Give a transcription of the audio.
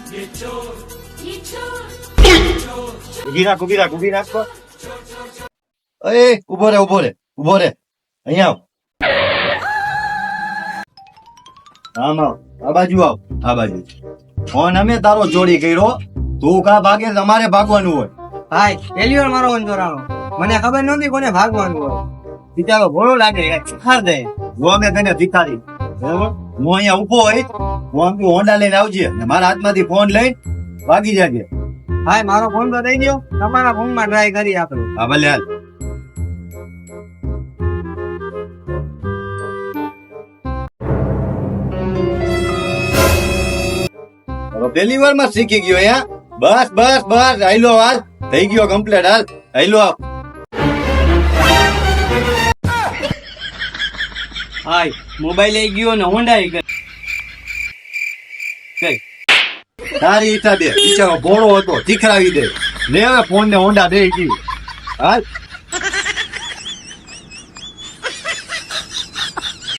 ઉભી રાખ એ ઉભો રે અહીંયા આવ આ બાજુ ફોન અમે તારો ચોરી કર્યો તું કા ભાગે તમારે ભાગવાનું હોય ભાઈ પહેલી વાર મારો ફોન ચોરાણો મને ખબર નહોતી કોને ભાગવાનું હોય બિચારો ભોળો લાગે શીખાડ દે હું અમે તને શીખાડી બરાબર હું અહીંયા ઉભો હોય હું આમ હોન્ડા લઈને આવજે ને મારા હાથમાંથી ફોન લઈને ભાગી જાજે ભાઈ મારો ફોન તો દઈ દો તમારા ફોનમાં ટ્રાય કરી આપણે હા ભલે હાલ પહેલી વાર માં શીખી ગયો અહીંયા બસ હાલો હાલ થઈ ગયો કમ્પ્લીટ હાલ હાલો હાય મોબાઈલ લઈ ગયો ને હોન્ડા ગઈ તારી ઈચ્છા દે બિચારો ભોળો હતો શીખડાવી દે લે હવે ફોન ને હોન્ડા દે ગઈ હાલ